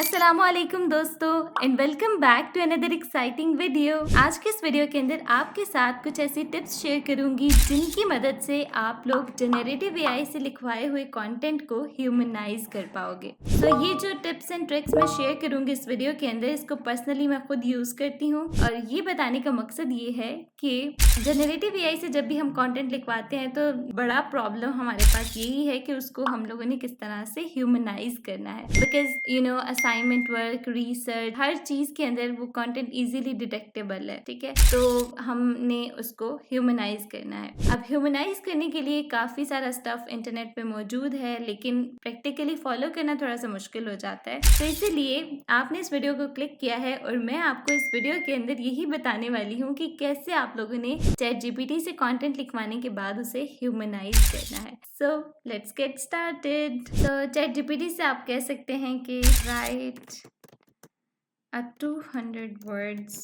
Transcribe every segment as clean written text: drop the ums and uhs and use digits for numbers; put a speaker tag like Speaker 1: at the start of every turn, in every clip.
Speaker 1: अस्सलामुअलैकुम दोस्तों and welcome back to another exciting video. आज के इस वीडियो के अंदर आपके साथ कुछ ऐसी टिप्स शेयर करूंगी जिनकी मदद से आप लोग जनरेटिव एआई से लिखवाए हुए कंटेंट को ह्यूमनाइज कर पाओगे। ये जो टिप्स एंड ट्रिक्स मैं शेयर करूंगी इस वीडियो के अंदर, इसको पर्सनली मैं खुद यूज करती हूँ और ये बताने का मकसद ये है कि जनरेटिव एआई से जब भी हम कंटेंट लिखवाते हैं तो बड़ा प्रॉब्लम हमारे पास यही है कि उसको हम लोगों ने किस तरह से ह्यूमनाइज करना है। बिकॉज असाइनमेंट वर्क, रिसर्च, हर चीज के अंदर वो कंटेंट इजीली डिटेक्टेबल है, ठीक है। तो हमने उसको ह्यूमनाइज करना है। अब ह्यूमनाइज करने के लिए काफी सारा स्टफ इंटरनेट पे मौजूद है, लेकिन प्रैक्टिकली फॉलो करना थोड़ा सा मुश्किल हो जाता है। तो इसीलिए आपने इस वीडियो को क्लिक किया है और मैं आपको इस वीडियो के अंदर यही बताने वाली हूँ कि कैसे आप लोगों ने चैट जीपीटी से कंटेंट लिखवाने के बाद उसे ह्यूमनाइज करना है। So let's get started. तो चैट जीपीटी से आप कह सकते हैं कि right a 200 words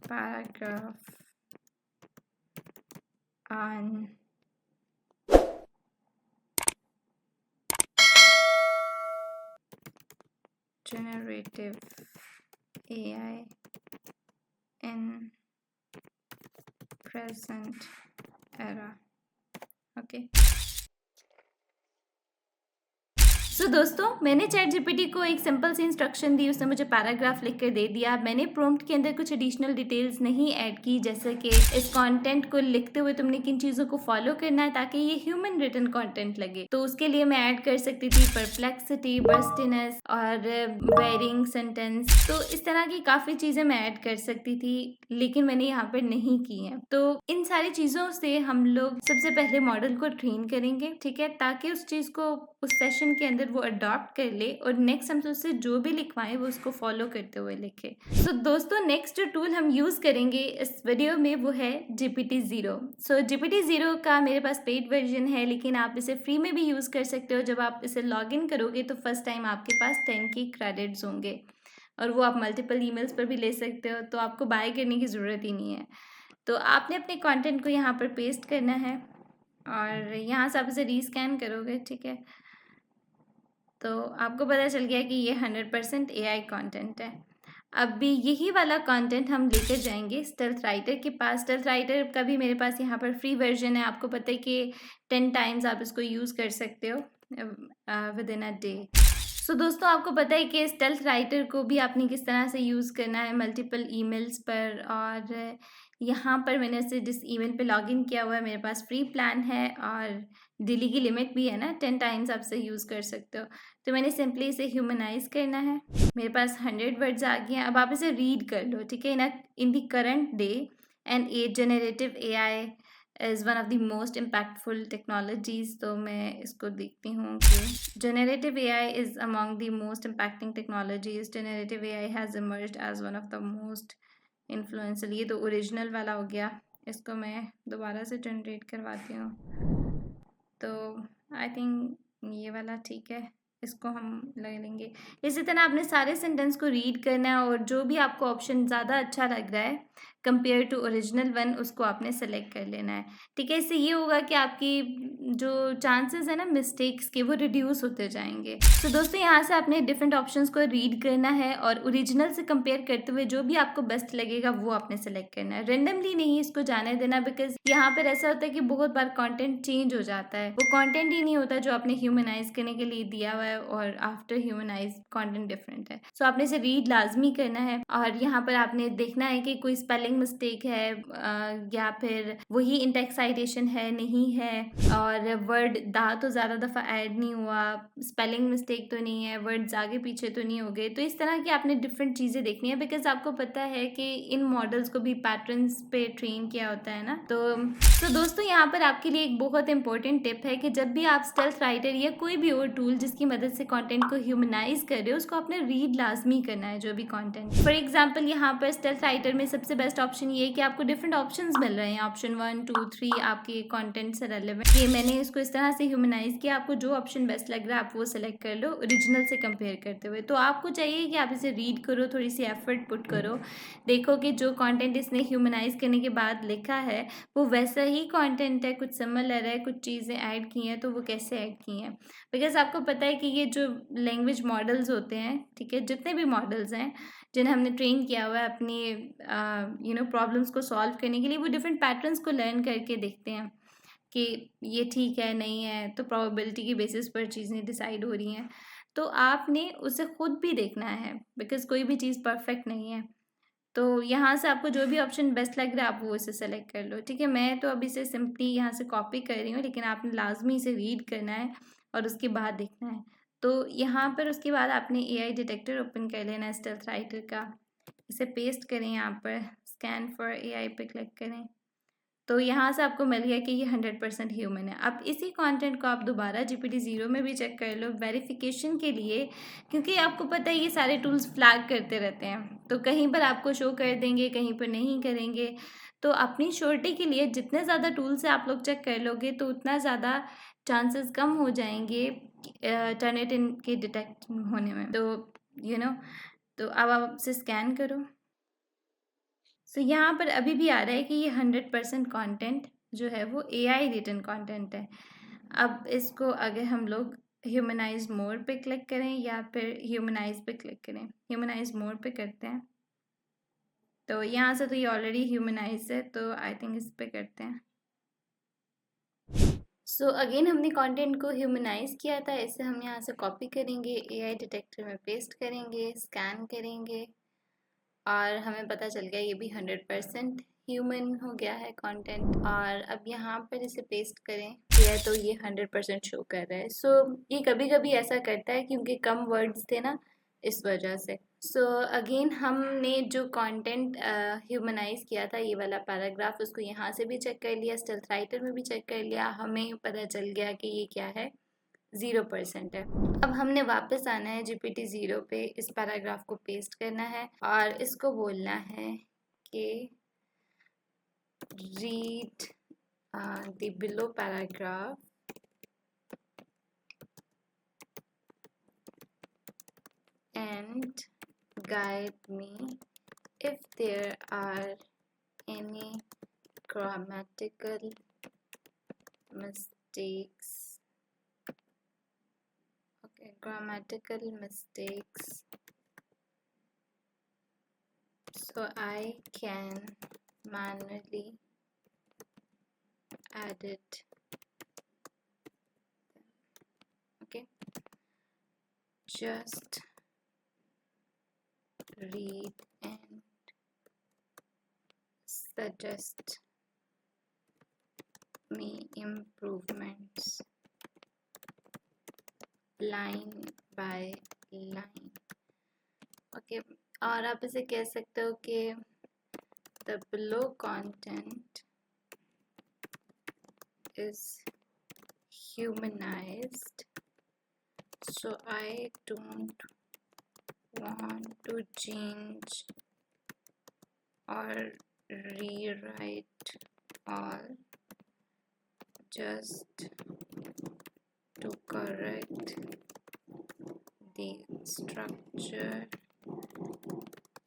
Speaker 1: paragraph on generative AI in present era. Okay. दोस्तों, मैंने चैट जीपीटी को एक सिंपल सी इंस्ट्रक्शन दी, उसने मुझे पैराग्राफ लिख कर दे दिया। मैंने प्रॉम्प्ट के अंदर कुछ एडिशनल डिटेल्स नहीं ऐड की, जैसे कि इस कंटेंट को लिखते हुए तुमने किन चीज़ों को फॉलो करना है ताकि ये ह्यूमन रिटन कंटेंट लगे। तो उसके लिए मैं ऐड कर सकती थी परप्लेक्सिटी, बर्स्टिनेस और वेरिंग सेंटेंस। तो इस तरह की काफ़ी चीज़ें मैं ऐड कर सकती थी, लेकिन मैंने यहाँ पर नहीं की हैं। तो इन सारी चीज़ों से हम लोग सबसे पहले मॉडल को ट्रेन करेंगे, ठीक है, ताकि उस चीज़ को उस सेशन के अंदर वो अडॉप्ट कर ले और नेक्स्ट हम उससे जो भी लिखवाएं वो उसको फॉलो करते हुए लिखे। दोस्तों, नेक्स्ट जो टूल हम यूज़ करेंगे इस वीडियो में वो है GPT-0। GPT-0 का मेरे पास पेड वर्जन है, लेकिन आप इसे फ्री में भी यूज़ कर सकते हो। जब आप इसे लॉग इन करोगे तो फर्स्ट टाइम आपके पास 10 के क्रेडिट्स होंगे और वो आप मल्टीपल ईमेल्स पर भी ले सकते हो, तो आपको बाय करने की ज़रूरत ही नहीं है। तो आपने अपने कंटेंट को यहाँ पर पेस्ट करना है और यहाँ से आप इसे रीस्कैन करोगे, ठीक है। तो आपको पता चल गया कि ये 100% AI कंटेंट है। अब भी यही वाला कंटेंट हम लेकर जाएंगे स्टेल्थ राइटर के पास। स्टेल्थ राइटर का भी मेरे पास यहाँ पर फ्री वर्जन है। आपको पता है कि 10 टाइम्स आप इसको यूज़ कर सकते हो विद इन अ डे। दोस्तों, आपको पता है कि स्टेल्थ राइटर को भी आपने किस तरह से यूज़ करना है मल्टीपल ईमेल्स पर। और यहाँ पर मैंने इसे जिस ईमेल पे लॉगिन किया हुआ है, मेरे पास फ्री प्लान है और डेली की लिमिट भी है ना, 10 टाइम्स आप इसे यूज़ कर सकते हो। तो मैंने सिंपली इसे ह्यूमनाइज करना है। मेरे पास 100 वर्ड्स आ गए हैं। अब आप इसे रीड कर लो, ठीक है। In the current day and age generative AI is one of the most impactful technologies. तो मैं इसको देखती हूँ कि generative AI is among the most impacting technologies. Generative AI has emerged as one of the most influential. ये तो original वाला हो गया, इसको मैं दोबारा से जनरेट करवाती हूँ। तो आई थिंक ये वाला ठीक है, इसको हम ले लेंगे। इसी तरह आपने सारे सेंटेंस को रीड करना है और जो भी आपको ऑप्शन ज़्यादा अच्छा लग रहा है कंपेयर टू ओरिजिनल वन, उसको आपने सेलेक्ट कर लेना है, ठीक है। इससे ये होगा कि आपकी जो चांसेस है ना मिस्टेक्स के, वो रिड्यूस होते जाएंगे। दोस्तों, यहाँ से आपने डिफरेंट ऑप्शंस को रीड करना है और ओरिजिनल से कंपेयर करते हुए जो भी आपको बेस्ट लगेगा वो आपने सेलेक्ट करना है। रेंडमली नहीं इसको जाने देना, बिकॉज यहाँ पर ऐसा होता है कि बहुत बार कंटेंट चेंज हो जाता है। वो कंटेंट ही नहीं होता जो आपने ह्यूमनाइज करने के लिए दिया हुआ है और आफ्टर ह्यूमनाइज कंटेंट डिफरेंट है। आपने इसे रीड लाजमी करना है और यहाँ पर आपने देखना है कि कोई स्पेलिंग मिस्टेक है या फिर वही इंटेक्स साइटेशन है नहीं है, और वर्ड दा तो ज़्यादा दफ़ा ऐड नहीं हुआ, स्पेलिंग मिस्टेक तो नहीं है, वर्ड्स आगे पीछे तो नहीं हो गए। तो इस तरह की आपने डिफरेंट चीज़ें देखनी है, बिकॉज आपको पता है कि इन मॉडल्स को भी पैटर्न्स पे ट्रेन किया होता है ना। तो दोस्तों, यहाँ पर आपके लिए एक बहुत इंपॉर्टेंट टिप है कि जब भी आप स्टेल्थ राइटर या कोई भी और टूल जिसकी मदद से कंटेंट को ह्यूमनाइज कर रहे हो, उसको आपने रीड लाजमी करना है जो भी कंटेंट। फॉर एग्जांपल, यहाँ पर स्टेल्थ राइटर में सबसे बेस्ट ऑप्शन ये है कि आपको डिफरेंट ऑप्शंस मिल रहे हैं। ऑप्शन 1, 2, 3 आपके कंटेंट से रेलेवेंट। ये मैंने इसको इस तरह से ह्यूमनाइज किया। आपको जो ऑप्शन बेस्ट लग रहा है आप वो सेलेक्ट कर लो ओरिजिनल से कंपेयर करते हुए। तो आपको चाहिए कि आप इसे रीड करो, थोड़ी सी एफर्ट पुट करो, देखो कि जो कंटेंट इसने ह्यूमनाइज करने के बाद लिखा है वो वैसा ही कंटेंट है, कुछ सिमिलर है, कुछ चीज़ें ऐड की हैं तो वो कैसे ऐड की हैं। बिकॉज आपको पता है कि ये जो लैंग्वेज मॉडल्स होते हैं, ठीक है, जितने भी मॉडल्स हैं जिन्हें हमने ट्रेन किया हुआ है अपनी प्रॉब्लम्स को सॉल्व करने के लिए, वो डिफरेंट पैटर्न्स को लर्न करके देखते हैं कि ये ठीक है नहीं है, तो प्रोबेबिलिटी की बेसिस पर चीज़ें डिसाइड हो रही हैं। तो आपने उसे खुद भी देखना है, बिकॉज कोई भी चीज़ परफेक्ट नहीं है। तो यहाँ से आपको जो भी ऑप्शन बेस्ट लग रहा है आप वो इसे सेलेक्ट कर लो, ठीक है। मैं तो अभी से सिंपली यहाँ से कॉपी कर रही हूँ, लेकिन आपने लाजमी इसे रीड करना है और उसके बाद देखना है। तो यहाँ पर उसके बाद आपने AI डिटेक्टर ओपन कर लेना है स्टेल्थ राइटर का। इसे पेस्ट करें, यहाँ पर स्कैन फॉर AI पे क्लिक करें। तो यहाँ से आपको मिल गया कि ये 100% ह्यूमन है। अब इसी कंटेंट को आप दोबारा GPT-0 में भी चेक कर लो वेरिफिकेशन के लिए, क्योंकि आपको पता है ये सारे टूल्स फ्लैग करते रहते हैं, तो कहीं पर आपको शो कर देंगे, कहीं पर नहीं करेंगे। तो अपनी श्योरिटी के लिए जितने ज़्यादा टूल से आप लोग चेक कर लोगे तो उतना ज़्यादा चांसेस कम हो जाएंगे टर्निटिन के डिटेक्ट होने में। तो तो अब आप उसे स्कैन करो। सो यहाँ पर अभी भी आ रहा है कि ये 100% कंटेंट जो है वो AI रिटन कंटेंट है। अब इसको अगर हम लोग ह्यूमनाइज मोर पे क्लिक करें या फिर ह्यूमनाइज पे क्लिक करें, ह्यूमनाइज मोर पे करते हैं। तो यहाँ से तो ये ऑलरेडी ह्यूमनाइज है, तो आई थिंक इस पे करते हैं। सो अगेन हमने कंटेंट को ह्यूमनाइज किया था, इसे हम यहाँ से कॉपी करेंगे, AI डिटेक्टर में पेस्ट करेंगे, स्कैन करेंगे और हमें पता चल गया ये भी 100% ह्यूमन हो गया है कंटेंट। और अब यहाँ पर इसे पेस्ट करें किया तो ये 100% शो कर रहा है। सो ये कभी कभी ऐसा करता है क्योंकि कम वर्ड्स थे ना, इस वजह से। सो अगेन हमने जो कंटेंट ह्यूमनाइज किया था, ये वाला पैराग्राफ, उसको यहाँ से भी चेक कर लिया, स्टेल्थ राइटर में भी चेक कर लिया, हमें पता चल गया कि ये क्या है, 0% है। अब हमने वापस आना है GPT-0 पे, इस पैराग्राफ को पेस्ट करना है और इसको बोलना है कि read the below paragraph and guide me if there are any grammatical mistakes. Okay, grammatical mistakes, so I can manually edit them. Okay, just read and suggest me improvements line by line. Okay, और आप इसे कह सकते हो कि the below content is humanized, so I don't want to change or rewrite all, just to correct the structure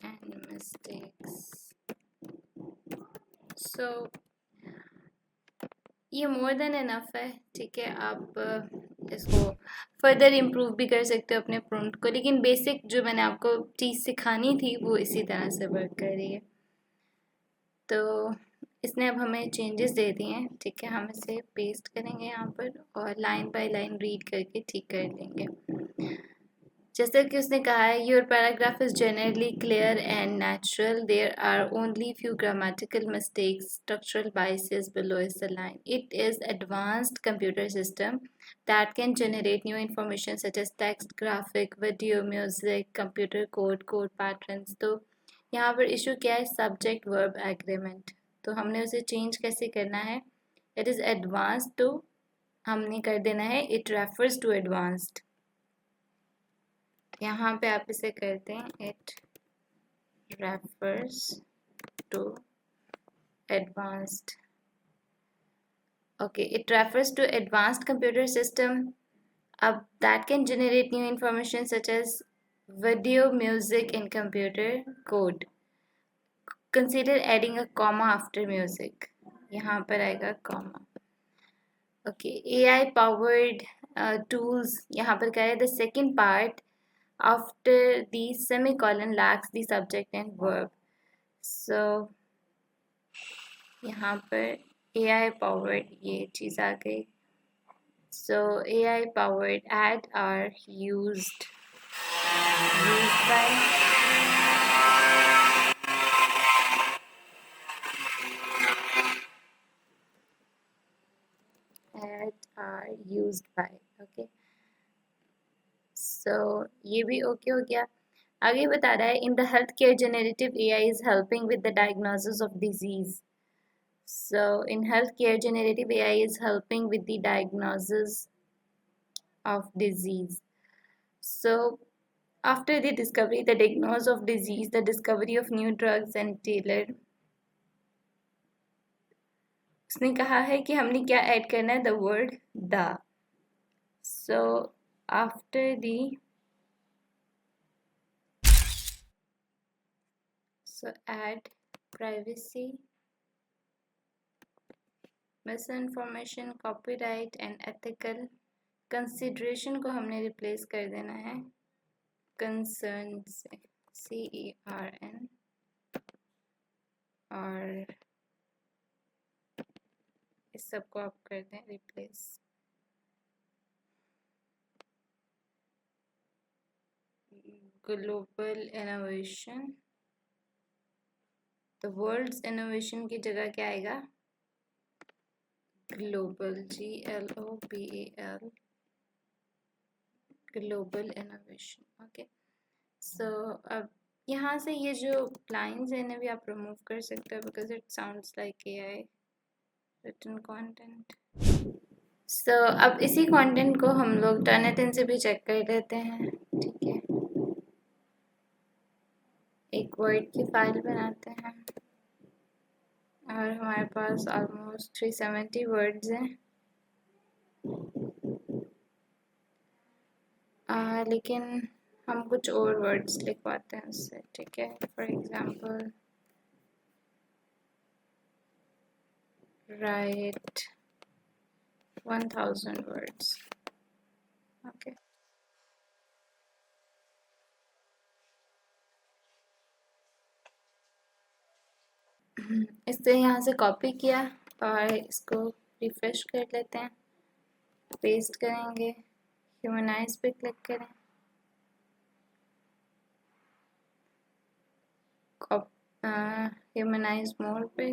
Speaker 1: and mistakes. So ये more than enough है, ठीक है। आप इसको फर्दर इम्प्रूव भी कर सकते हो अपने प्रॉम्प्ट को, लेकिन बेसिक जो मैंने आपको चीज़ सिखानी थी वो इसी तरह से वर्क कर रही है। तो इसने अब हमें चेंजेस दे दिए हैं, ठीक है। हम इसे पेस्ट करेंगे यहाँ पर और लाइन बाय लाइन रीड करके ठीक कर लेंगे। जैसे कि उसने कहा है, your paragraph is generally clear and natural, there are only few grammatical mistakes, structural biases below is the line, it is advanced computer system that can generate new information such as text, graphic, video, music, computer code, code patterns. तो यहाँ पर issue क्या है, subject verb agreement. तो हमने उसे change कैसे करना है, इट इज़ एडवांस्ड टू, हमने कर देना है इट रेफर्स टू एडवांस्ड। यहाँ पे आप इसे करते हैं it refers to advanced. Okay, it refers to advanced computer system. अब that can generate new information such as video, music and computer code. Consider adding a comma after music, यहाँ पर आएगा comma. Okay, AI powered tools यहाँ पर कह रहे the second part after the semicolon lacks the subject and verb. So यहाँ पर AI powered ये चीज़ आ गई. So AI powered add are used by okay. So ये भी okay हो गया. आगे बता रहा है in the healthcare generative AI is helping with the diagnosis of disease. So in healthcare generative AI is helping with the diagnosis of disease. So after the discovery, the diagnosis of disease, the discovery of new drugs and tailored. उसने कहा है कि हमने क्या add करना है, the word the. So after the add privacy, misinformation, copyright and ethical consideration को हमने replace कर देना है concern से CERN और इस सब को आप कर दें replace. Global innovation, the world's innovation की जगह क्या आएगा, global, GLOBAL, global innovation. Okay. So अब यहाँ से ये जो lines है इन्हें भी आप remove कर सकते हो because it sounds like AI written content. So अब इसी content को हम लोग Turnitin से भी check कर लेते हैं. ठीक है, एक word की फाइल बनाते हैं और हमारे पास almost 370 words हैं. लेकिन हम कुछ और वर्ड्स लिखवाते हैं उससे. ठीक है, for example right 1000 words. Okay, इससे यहाँ से कॉपी किया और इसको रिफ्रेश कर लेते हैं, पेस्ट करेंगे, ह्यूमनाइज पे क्लिक करें, ह्यूमनाइज मोड पे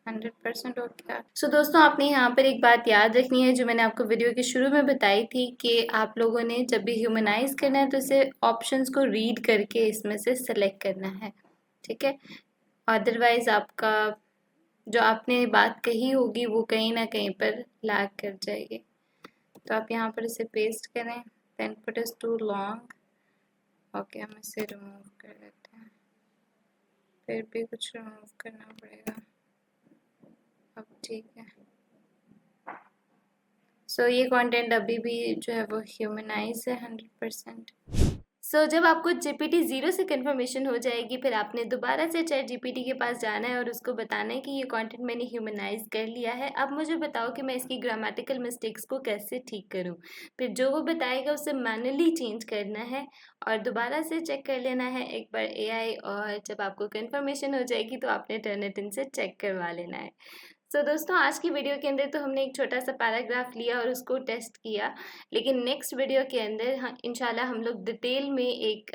Speaker 1: 100% हो गया. सो दोस्तों, आपने यहाँ पर एक बात याद रखनी है जो मैंने आपको वीडियो के शुरू में बताई थी कि आप लोगों ने जब भी ह्यूमनाइज करना है तो इसे ऑप्शंस को रीड करके इसमें से सेलेक्ट करना है. ठीक है, अदरवाइज आपका जो आपने बात कही होगी वो कहीं ना कहीं पर लैग कर जाएगी. तो आप यहाँ पर इसे पेस्ट करें. The input is too long. Okay, हम इसे रिमूव कर लेते हैं, फिर भी कुछ रिमूव करना पड़ेगा. अब ठीक है. सो ये कंटेंट अभी भी जो है वो ह्यूमनाइज है 100%. सो जब आपको GPT 0 से कन्फर्मेशन हो जाएगी, फिर आपने दोबारा से चैट GPT के पास जाना है और उसको बताना है कि ये कंटेंट मैंने ह्यूमनाइज कर लिया है. अब मुझे बताओ कि मैं इसकी ग्रामेटिकल मिस्टेक्स को कैसे ठीक करूं. फिर जो वो बताएगा उसे मैनुअली चेंज करना है और दोबारा से चेक कर लेना है एक बार AI, और जब आपको कन्फर्मेशन हो जाएगी तो आपने टर्निटिन से चेक करवा लेना है. सो दोस्तों, आज की वीडियो के अंदर तो हमने एक छोटा सा पैराग्राफ लिया और उसको टेस्ट किया, लेकिन नेक्स्ट वीडियो के अंदर इंशाल्लाह हम लोग डिटेल में एक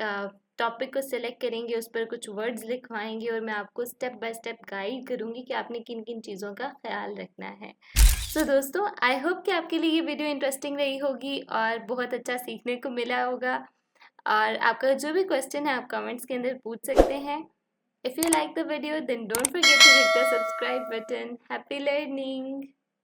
Speaker 1: टॉपिक को सिलेक्ट करेंगे, उस पर कुछ वर्ड्स लिखवाएंगे और मैं आपको स्टेप बाय स्टेप गाइड करूँगी कि आपने किन किन चीज़ों का ख्याल रखना है. सो दोस्तों, आई होप कि आपके लिए ये वीडियो इंटरेस्टिंग रही होगी और बहुत अच्छा सीखने को मिला होगा. और आपका जो भी क्वेश्चन है आप कमेंट्स के अंदर पूछ सकते हैं. If you like the video, then don't forget to hit the subscribe button. Happy learning!